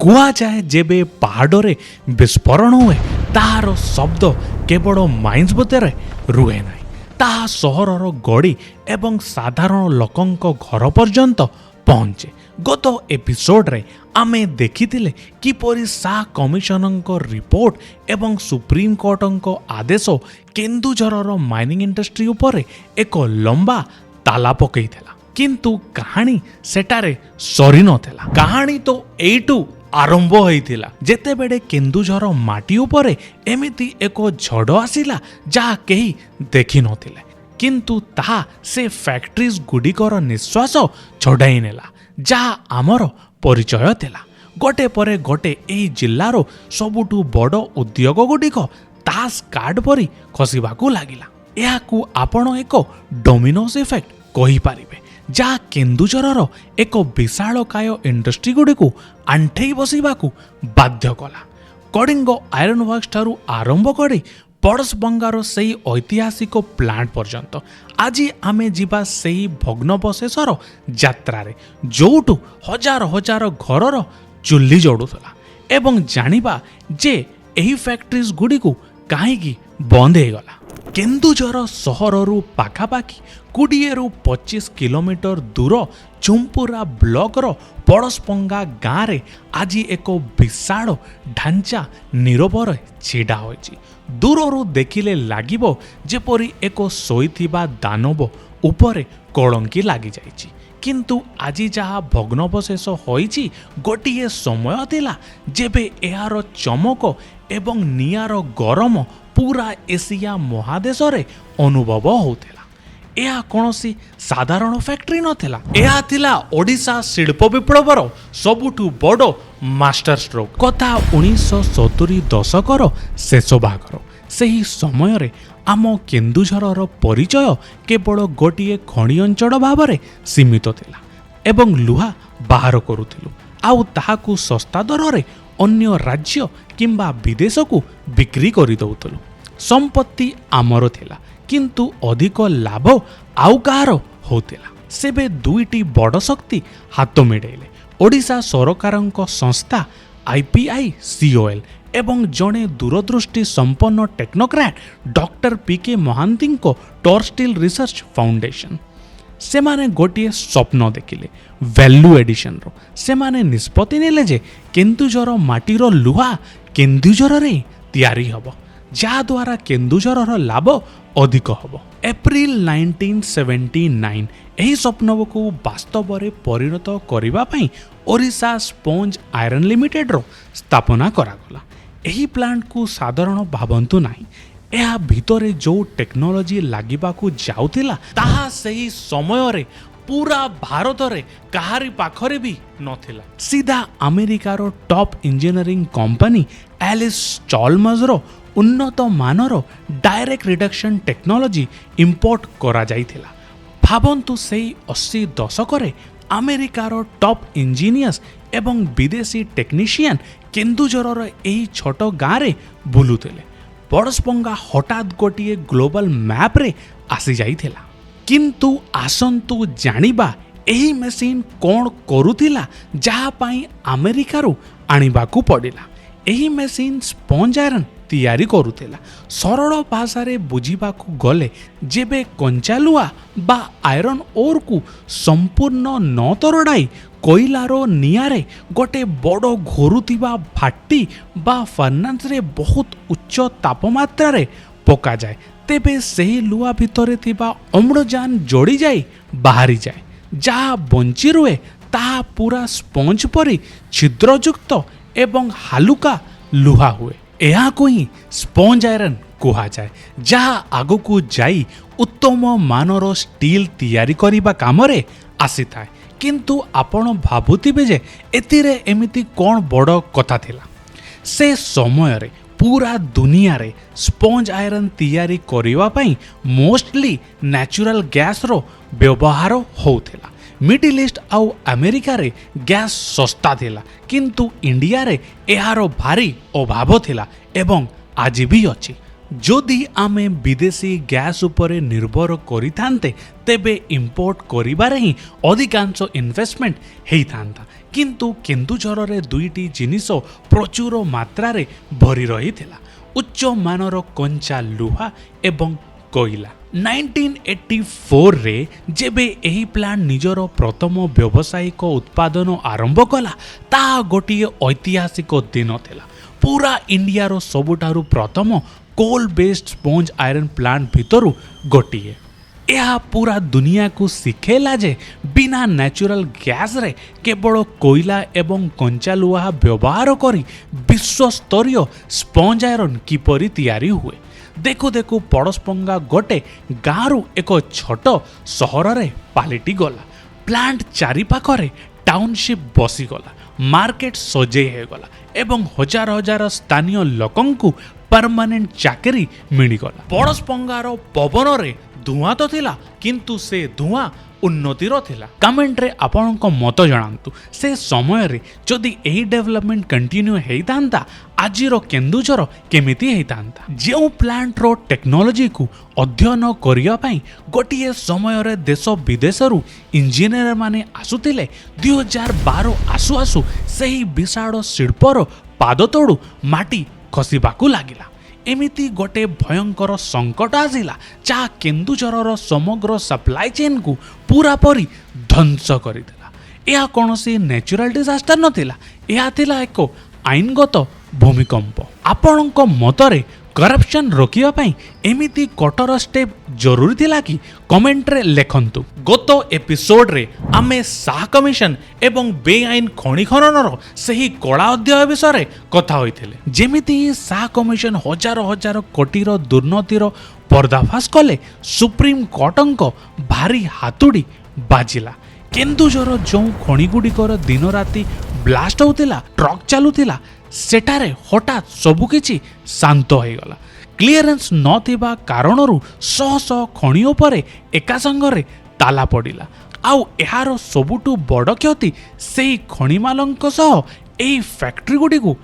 କୁହାଯାଏ ଯେବେ ପାହାଡ଼ରେ ବିସ୍ଫୋରଣ ହୁଏ ତାହାର ଶବ୍ଦ କେବଳ ମାଇନ୍ସ ଭିତରେ ରୁହେ ନାହିଁ, ତାହା ସହରର ଗଡ଼ି ଏବଂ ସାଧାରଣ ଲୋକଙ୍କ ଘର ପର୍ଯ୍ୟନ୍ତ ପହଞ୍ଚେ। ଗତ ଏପିସୋଡ଼ରେ ଆମେ ଦେଖିଥିଲେ କିପରି ଶାହ କମିଶନଙ୍କ ରିପୋର୍ଟ ଏବଂ ସୁପ୍ରିମକୋର୍ଟଙ୍କ ଆଦେଶ କେନ୍ଦୁଝରର ମାଇନିଂ ଇଣ୍ଡଷ୍ଟ୍ରି ଉପରେ ଏକ ଲମ୍ବା ତାଲା ପକାଇଥିଲା। କିନ୍ତୁ କାହାଣୀ ସେଠାରେ ସରିନଥିଲା। କାହାଣୀ ତ ଏଇଠୁ ଆରମ୍ଭ ହୋଇଥିଲା ଯେତେବେଳେ କେନ୍ଦୁଝର ମାଟି ଉପରେ ଏମିତି ଏକ ଝଡ଼ ଆସିଲା ଯାହା କେହି ଦେଖିନଥିଲେ, କିନ୍ତୁ ତାହା ସେ ଫ୍ୟାକ୍ଟ୍ରିଜ୍ ଗୁଡ଼ିକର ନିଶ୍ୱାସ ଛଡ଼ାଇ ନେଲା ଯାହା ଆମର ପରିଚୟ ଥିଲା। ଗୋଟେ ପରେ ଗୋଟେ ଏହି ଜିଲ୍ଲାର ସବୁଠୁ ବଡ଼ ଉଦ୍ୟୋଗ ଗୁଡ଼ିକ ତାସ୍ କାର୍ଡ ପରି ଖସିବାକୁ ଲାଗିଲା। ଏହାକୁ ଆପଣ ଏକ ଡୋମିନୋସ୍ ଇଫେକ୍ଟ କହିପାରିବେ, ଯାହା କେନ୍ଦୁଝରର ଏକ ବିଶାଳକାୟ ଇଣ୍ଡଷ୍ଟ୍ରି ଗୁଡ଼ିକୁ ଆଣ୍ଠେଇ ବସିବାକୁ ବାଧ୍ୟ କଲା। କଳିଙ୍ଗ ଆଇରନ୍ ୱାର୍କସ୍ ଠାରୁ ଆରମ୍ଭ କରି ପଡ଼ଶବଙ୍ଗାର ସେହି ଐତିହାସିକ ପ୍ଲାଣ୍ଟ ପର୍ଯ୍ୟନ୍ତ ଆଜି ଆମେ ଯିବା ସେହି ଭଗ୍ନାବଶେଷର ଯାତ୍ରାରେ, ଯେଉଁଠୁ ହଜାର ହଜାର ଘରର ଚୁଲି ଜଳୁଥିଲା, ଏବଂ ଜାଣିବା ଯେ ଏହି ଫ୍ୟାକ୍ଟ୍ରିଜ୍ ଗୁଡ଼ିକୁ କାହିଁକି ବନ୍ଦ ହୋଇଗଲା। କେନ୍ଦୁଝର ସହରରୁ ପାଖାପାଖି 20ରୁ 25 କିଲୋମିଟର ଦୂର ଚୁମ୍ପୁରା ବ୍ଲକର ପଡ଼ଶବଙ୍ଗା ଗାଁରେ ଆଜି ଏକ ବିଶାଳ ଢାଞ୍ଚା ନୀରବରେ ଛିଡ଼ା ହୋଇଛି। ଦୂରରୁ ଦେଖିଲେ ଲାଗିବ ଯେପରି ଏକ ଶୋଇଥିବା ଦାନବ ଉପରେ କଳଙ୍କି ଲାଗିଯାଇଛି। କିନ୍ତୁ ଆଜି ଯାହା ଭଗ୍ନାବଶେଷ ହୋଇଛି ଗୋଟିଏ ସମୟ ଥିଲା ଯେବେ ଏହାର ଚମକ ଏବଂ ନିଆଁର ଗରମ ପୁରା ଏସିଆ ମହାଦେଶରେ ଅନୁଭବ ହେଉଥିଲା। ଏହା କୌଣସି ସାଧାରଣ ଫ୍ୟାକ୍ଟ୍ରି ନଥିଲା, ଏହା ଥିଲା ଓଡ଼ିଶା ଶିଳ୍ପ ବିପ୍ଳବର ସବୁଠୁ ବଡ଼ ମାଷ୍ଟର ଷ୍ଟ୍ରୋକ୍। କଥା 1970 ଦଶକର ଶେଷ ଭାଗର। ସେହି ସମୟରେ ଆମ କେନ୍ଦୁଝରର ପରିଚୟ କେବଳ ଗୋଟିଏ ଖଣି ଅଞ୍ଚଳ ଭାବରେ ସୀମିତ ଥିଲା ଏବଂ ଲୁହା ବାହାର କରୁଥିଲୁ, ଆଉ ତାହାକୁ ଶସ୍ତା ଦରରେ ଅନ୍ୟ ରାଜ୍ୟ କିମ୍ବା ବିଦେଶକୁ ବିକ୍ରି କରିଦେଉଥିଲୁ। ସମ୍ପତ୍ତି ଆମର ଥିଲା, କିନ୍ତୁ ଅଧିକ ଲାଭ ଆଉ କାହାର ହେଉଥିଲା। ସେବେ ଦୁଇଟି ବଡ଼ ଶକ୍ତି ହାତ ମିଳେଇଲେ, ଓଡ଼ିଶା ସରକାରଙ୍କ ସଂସ୍ଥା IPICOL ଏବଂ ଜଣେ ଦୂରଦୃଷ୍ଟି ସମ୍ପନ୍ନ ଟେକ୍ନୋକ୍ରାଟ୍ ଡକ୍ଟର PK ମହାନ୍ତିଙ୍କ ଟର୍ ଷ୍ଟିଲ୍ ରିସର୍ଚ୍ଚ ଫାଉଣ୍ଡେସନ୍। ସେମାନେ ଗୋଟିଏ ସ୍ୱପ୍ନ ଦେଖିଲେ ଭ୍ୟାଲ୍ୟୁ ଏଡିସନର। ସେମାନେ ନିଷ୍ପତ୍ତି ନେଲେ ଯେ କେନ୍ଦୁଝର ମାଟିର ଲୁହା କେନ୍ଦୁଝରରେ ତିଆରି ହେବ, ଯାହାଦ୍ୱାରା କେନ୍ଦୁଝରର ଲାଭ ଅଧିକ ହେବ। ଏପ୍ରିଲ 1979 ଏହି ସ୍ୱପ୍ନକୁ ବାସ୍ତବରେ ପରିଣତ କରିବା ପାଇଁ ଓଡ଼ିଶା ସ୍ପଞ୍ଜ ଆଇରନ୍ ଲିମିଟେଡ୍ର ସ୍ଥାପନା କରାଗଲା। ଏହି ପ୍ଲାଣ୍ଟକୁ ସାଧାରଣ ଭାବନ୍ତୁ ନାହିଁ, ଏହା ଭିତରେ ଯେଉଁ ଟେକ୍ନୋଲୋଜି ଲାଗିବାକୁ ଯାଉଥିଲା ତାହା ସେହି ସମୟରେ ପୁରା ଭାରତରେ କାହାରି ପାଖରେ ବି ନଥିଲା। ସିଧା ଆମେରିକାର ଟପ୍ ଇଞ୍ଜିନିୟରିଂ କମ୍ପାନୀ ଆଲିସ୍ ଚାଲମର୍ସର ଉନ୍ନତ ମାନର ଡାଇରେକ୍ଟ ରିଡକ୍ସନ୍ ଟେକ୍ନୋଲୋଜି ଇମ୍ପୋର୍ଟ କରାଯାଇଥିଲା। ଭାବନ୍ତୁ ସେହି 80 ଦଶକରେ ଆମେରିକାର ଟପ୍ ଇଞ୍ଜିନିୟର୍ସ ଏବଂ ବିଦେଶୀ ଟେକ୍ନିସିଆନ୍ କେନ୍ଦୁଝରର ଏହି ଛୋଟ ଗାଁରେ ବୁଲୁଥିଲେ। ପଡ଼ଶବଙ୍ଗା ହଠାତ୍ ଗୋଟିଏ ଗ୍ଲୋବାଲ ମ୍ୟାପ୍ରେ ଆସିଯାଇଥିଲା। କିନ୍ତୁ ଆସନ୍ତୁ ଜାଣିବା ଏହି ମେସିନ୍ କ'ଣ କରୁଥିଲା ଯାହା ପାଇଁ ଆମେରିକାରୁ ଆଣିବାକୁ ପଡ଼ିଲା। ଏହି ମେସିନ୍ ସ୍ପଞ୍ଜ ଆଇରନ୍ ତିଆରି କରୁଥିଲା। ସରଳ ଭାଷାରେ ବୁଝିବାକୁ ଗଲେ ଯେବେ କଞ୍ଚା ଲୁହା ବା ଆଇରନ୍ ଓର୍କୁ ସମ୍ପୂର୍ଣ୍ଣ ନ ତରଡ଼ାଇ କୋଇଲାର ନିଆଁରେ ଗୋଟେ ବଡ଼ ଘୋରୁଥିବା ଭାଟି ବା ଫର୍ନାନ୍ସରେ ବହୁତ ଉଚ୍ଚ ତାପମାତ୍ରାରେ ପକାଯାଏ, ତେବେ ସେହି ଲୁହା ଭିତରେ ଥିବା ଅମ୍ଳଜାନ ଯୋଡ଼ିଯାଇ ବାହାରିଯାଏ। ଯାହା ବଞ୍ଚି ରୁହେ ତାହା ପୁରା ସ୍ପଞ୍ଜ ପରି ଛିଦ୍ରଯୁକ୍ତ ଏବଂ ହାଲୁକା ଲୁହା ହୁଏ। ଏହାକୁ ହିଁ ସ୍ପଞ୍ଜ ଆଇରନ୍ କୁହାଯାଏ, ଯାହା ଆଗକୁ ଯାଇ ଉତ୍ତମ ମାନର ଷ୍ଟିଲ୍ ତିଆରି କରିବା କାମରେ ଆସିଥାଏ। କିନ୍ତୁ ଆପଣ ଭାବୁଥିବେ ଯେ ଏଥିରେ ଏମିତି କ'ଣ ବଡ଼ କଥା ଥିଲା। ସେ ସମୟରେ ପୁରା ଦୁନିଆରେ ସ୍ପଞ୍ଜ ଆଇରନ୍ ତିଆରି କରିବା ପାଇଁ ମୋଷ୍ଟଲି ନ୍ୟାଚୁରାଲ ଗ୍ୟାସ୍ର ବ୍ୟବହାର ହେଉଥିଲା। ମିଡିଲ୍ ଇଷ୍ଟ ଆଉ ଆମେରିକାରେ ଗ୍ୟାସ୍ ଶସ୍ତା ଥିଲା, କିନ୍ତୁ ଇଣ୍ଡିଆରେ ଏହାର ଭାରି ଅଭାବ ଥିଲା ଏବଂ ଆଜି ବି ଅଛି। जदि आमे विदेशी गैस उपरे निर्भर करिथान्ते तेबे इंपोर्ट करिबारे ही अधिकांश इन्वेस्टमेंट हेइथान्ता किंतु केन्दुझर रे दुईटी जिनिस प्रचुर मात्रा रे भरी रहिथिला उच्च मानर कंचा लुहा एवं कोइला 1984 रे जेबे एही प्लांट निजर प्रथम व्यावसायिक उत्पादन आरंभ कला ता गोटिए ऐतिहासिक दिन थिला पूरा इंडिया रो सबुठारु प्रथम coal based sponge iron plant भितरु गोटिए यह पूरा दुनिया को शिखेला जे बिना नेचुरल गैस रे केवल कोयला एवं कंचा लुहा व्यवहार करी विश्व स्तरीय स्पंज आयरन किपरि तैयारी हुए देखु देखु पड़ोसपंगा गोटे गाँव एक छोट सहर रे पालिटी गला प्लांट चारि पाखरे टाउनशिप बसीगला मार्केट सजई होगला एवं हजार हजार स्थानीय लोकंकु परमानेंट चाकरी मिलीगला पड़ोसपंगार पवन रे धुआं तो थिला किंतु से धुआं उन्नतिर थिला कमेंट रे आपनक मत जणांतु से समय रे जदि एही डेवलपमेंट कंटिन्यू हेइतांता आजिर केन्दुझर केमिति हेइतांता जेउ प्लांट रो टेक्नोलॉजी को अध्ययन करिया पई गोटिए समय रे देश विदेश रु इंजीनियर माने आसुतिले 2012 आसु आसु सेही विशाल शिल्पर पाद तोडु माटी खसिबाकू लागिला एमिति गोटे भयंकर संकट आसिला जहाँ केन्दुझर समग्र सप्लाई चेन को पूरा परी ध्वंस करथिला यह कौनसी नेचुरल डिजास्टर नथिला यह थिला एक आईनगत भूमिकंप आपणक मतरे करप्शन रोकिया पई एमिति कठोर स्टेप जरूरी थिला कि कमेंट रे लेखंतु गत एपिसोड रे आमे शाह कमिशन एवं बेआईन खनि खननर सही कला अध्याय विषय कथा होइथिले जेमिति शाह कमिशन हजार हजार कोटीर दुर्नीतिर पर्दाफाश कले सुप्रीम कोर्टंक भारी हातुड़ी बाजिला केन्दुझर जो खनिगुड़िकर दिन राति ब्लास्ट होतिला ट्रक चलुतिला सेठारे हठात सबुकिछि शांत होइगला क्लियरेंस नथिबा कारणरू शह शह खनि उपरे एका संगरे ताला पड़िला आउ एहार सबुठु बड़ क्षति सेही खनिमालंक सह एही फैक्ट्री गुडी को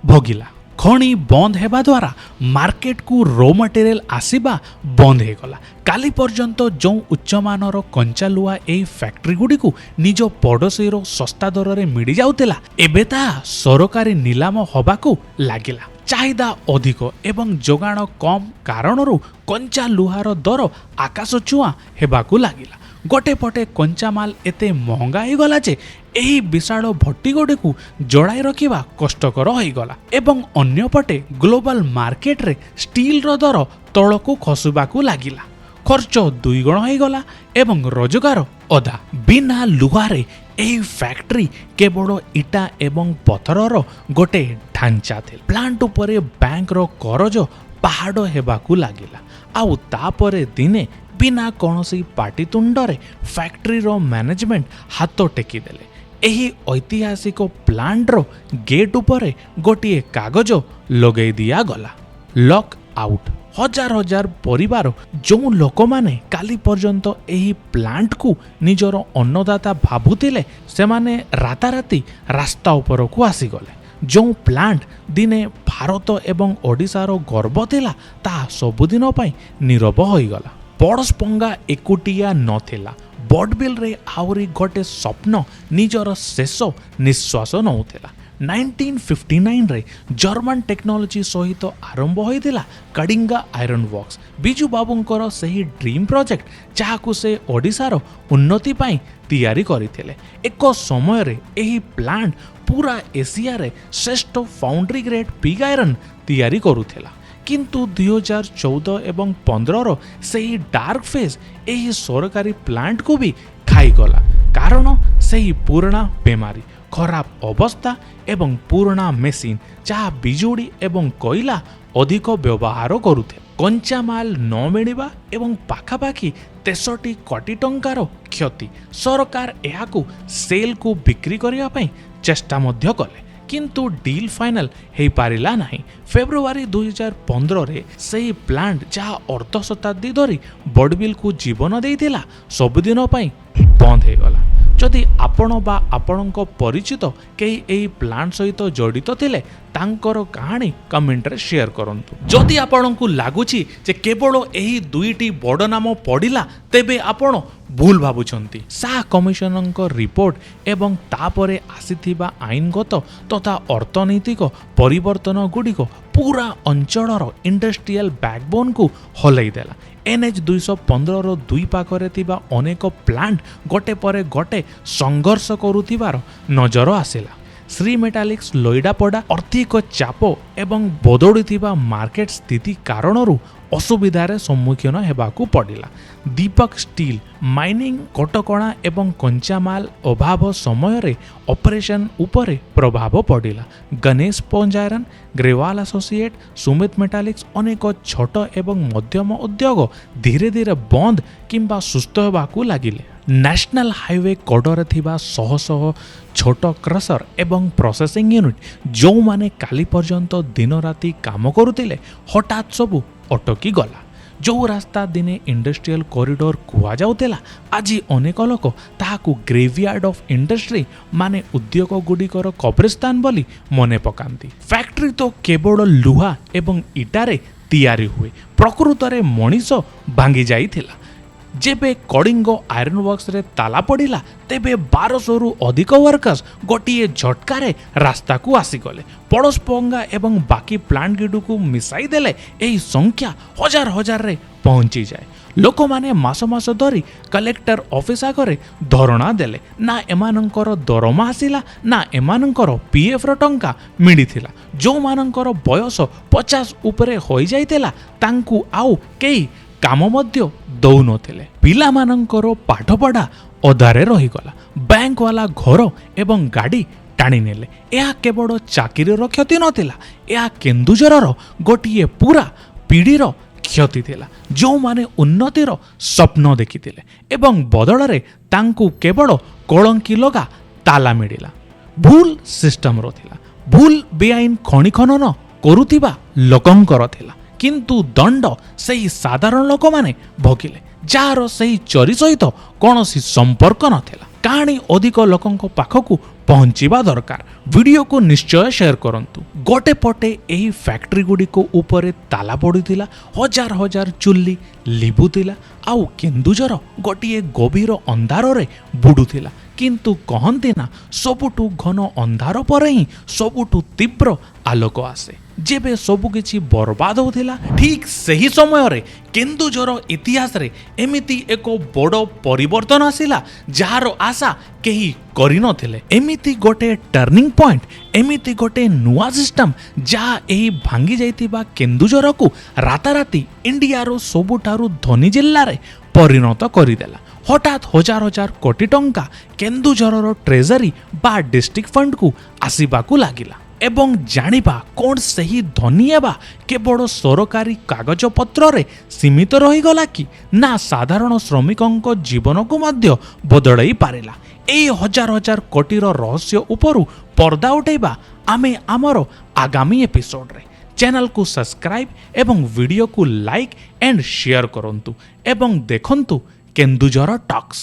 भोगिला खनि बंद हेबा द्वारा मार्केट को रो मटेरियल आसीबा बंद हे गला काली पर्यंत जो उच्चमानर कंचा लुहा एही फैक्ट्री गुडी को निज पड़ोसीर सस्ता दर रे मिली जाउतिला एबे ता सरकारी निलाम हबाकू लागिला चाहिदा अधिक एवं जोगाण कम कारणरू कंचा लुहार दर आकाश छुआ हेबाकू लागिला गोटे पटे कंचा माल एते महंगा हो गला जे एही विशाल भट्टी गोटे को जड़ाई रखिबा कष्टकर हो गला एवं अन्य पटे ग्लोबल मार्केट रे स्टील रो दर तळकू खसुबाकू लागिला खर्च दुई गुण हो गला एवं रोजगार अधा बिना लुहारे एही फैक्ट्री केवल इटा एवं पथरर गोटे ढांचा थे प्लांट उपरे बैंक रो करज पहाड़ हेबाकू लागिला आउ तापरे दिने बिना कौनसी पाटितुंडरे फैक्ट्री रो मैनेजमेंट हाथ टेकी देले एही ऐतिहासिक प्लांट रो गेट उपरे गोटिए कागज लगेई दिया गला लॉक आउट हजार हजार परिवार जो लोक माने काली पर्यंत एही प्लांट को निजर अन्नदाता भाबुतिले से माने राताराती रास्ता ऊपर को आसी गले जो प्लांट दिने भारत एवं ओडिशार गर्व थिला ता सबुदिन पई नीरव होइगला पड़ोसपंगा एकुटिया नथिला बडबिल रे आउरी गोटे स्वप्न निजर शेष निश्वास नौथिला 1959 रे जर्मन टेक्नोलॉजी सहित आरंभ होइतिला कडिंगा आयरन वर्क्स बिजू बाबूंकर सही ड्रीम प्रोजेक्ट जाहाकू से ओडिशार उन्नति पाई तैयारी करथिले एक समय रे एही प्लांट पूरा एशिया रे श्रेष्ठ फाउंड्री ग्रेड पिग आयरन तैयारी करुथिला किंतु 2014 एवं 15 रो सही डार्क फेज एही सरकारी प्लांट को भी खाईगला कारण सही पुराना बेमारी खराब अवस्था एवं पुराना मेसिन जहाँ बिजुड़ी एवं कोयला अधिक व्यवहार करुथे कंचा माल न मिलिबा एवं पाखापाखि 63 कोटी टंकार क्षति सरकार एहाकू सेल को बिक्री करिया पई चेष्टा मध्य कले किंतु डील फाइनल हे पारिला नाही फेब्रुआरी 2015 रे सही प्लांट जहाँ अर्ध शताब्दी धरी बडबिल को जीवन देइथिला सबुदिन पई बंद हे गला जदि आपण बा आपणक परिचित केही एही प्लांट सहित जड़ित थिले तांकर कहानी कमेंट रे शेयर करंतु। जदि आपणकु लागुची जे केवल एही दुईटी बड़ नाम पड़िला तेबे आपण भूल भाबुछंती। सा कमिशनरक रिपोर्ट एवं तापरे आसीथिबा आईनगत तथा अर्थनैतिक परिवर्तन गुड़िक पूरा अंचलर इंडस्ट्रियल बैकबोन को हलई देला। NH 215 दुई पाखरे थिबा अनेक प्लांट गोटे परे गोटे संघर्ष करुथिबार नजर आसिला। श्री मेटालिक्स लोईडापड़ा आर्थिक चाप एवं बदलुथिबा मार्केट स्थिति कारणरू असुविधार सम्मुखीन हेबाकू पड़िला। दीपक स्टील माइनिंग कटकणा एवं कंचामाल अभाव समय रे ऑपरेशन उपरे प्रभाव पड़िला। गणेश पंजायरन ग्रेवाल एसोसिएट सुमित मेटालिक्स अनेक छोट एवं मध्यम उद्योग धीरे धीरे बंद किंबा सुस्थ हेबाकू लागिले। नेशनल हाईवे कड़रे थिबा शह शह छोट क्रसर एवं प्रोसेसिंग यूनिट जो माने काली पर्यंत दिन राति काम करुतिले हठात सबू अटकी गला। जो रास्ता दिने इंडस्ट्रियल कॉरिडोर कुआ जाउतेला आज अनेक लोक ताहाकू ग्रेवयार्ड ऑफ इंडस्ट्री माने उद्योग गुड़िकर कब्रिस्तान बोली मने पकांती। फैक्ट्री तो केवल लुहा एवं इटारे तैयारी हुए, प्रकृत रे मनीष भांगी जाइथिला। जेबे कलिंग आयरन वर्क्स रे ताला पड़िला तेबे 1200 रु अधिक वर्कर्स गोटिए झटकारे रास्ता को आसीगले। पड़ोसपंगा एवं बाकी प्लांट गिडू को मिसाई देले एही संख्या हजार हजार रे पहुंची जाए। लोक माने मास मास धरी कलेक्टर ऑफिस आगरे धरणा देले, ना एमानंकर दरमा आसिला ना एमानंकर पीएफ रो टंका मिलिथिला। जो मानंकर बयस 50 उपरे होई जाइतेला तांकू आउ केही काम मध्य दौ नथिले। पिला मानंकर पाठपढ़ा अधारे रहीगला। बैंक वाला घर एवं गाड़ी टाणी नेले। यह केवल चाकिरीर क्षति नथिला, यह केन्दुझरर गोटिए पूरा पीढ़ीर क्षति थिला। जो माने उन्नतिर स्वप्न देखिथिले एवं बदଳରେ तांकू केवल कलंकी लगा ताला मिलिला। भूल सिस्टम रो थिला, भूल बेआईन खनि खनन करुथिबा लोकंकर थिला, किंतु दंड सही साधारण लोक माने भोगिले जार सही चोरी सहित कौनसी संपर्क नथिला। कहानी अधिक लोकंक पाखकू पहुंचीबा दरकार। वीडियो को निश्चय शेयर करंतु। गोटे पटे एही फैक्ट्री गुडी को ऊपर ताला पड़ुथिला, हजार हजार चुल्ली लिभुथिला, आउ केन्दुझर गोटिए गभीर अंधार रे बुडुथिला। किंतु कहंती ना सबुठु घन अंधार पर ही सबुठु तीव्र आलोक आसे। जेबे सबु किछि बर्बाद होथिला ठीक सही समय रे केन्दुझर इतिहास रे एमिति एक बड़ परिवर्तन आसिला जार आशा केही करि नथिले। एमिति गोटे टर्निंग पॉइंट, एमिति गोटे नुआ सिस्टम जहा एही भांगी जाइतिबा केन्दुझर को राताराती इंडिया रो सबुठारु धनी जिल्ला रे परिणत करिदेला। हठात हजार हजार कोटी टंका केन्दुझरर ट्रेजरी बा डिस्ट्रिक्ट फंड को आसीबाकू लागिला। एवं जानिबा कौन सही धनी हेबा केवल सरकारी कागज पत्र रे सीमित रहीगला कि ना साधारण श्रमिकों जीवन को मध्य बदलई पारिला। एई हजार हजार कोटीर रहस्य उपरु पर्दा उठेबा आमे आमर आगामी एपिसोड रे। चैनल को सब्सक्राइब एवं वीडियो को लाइक एंड शेयर करंतु एवं देखंतु केन्दुझर टॉक्स।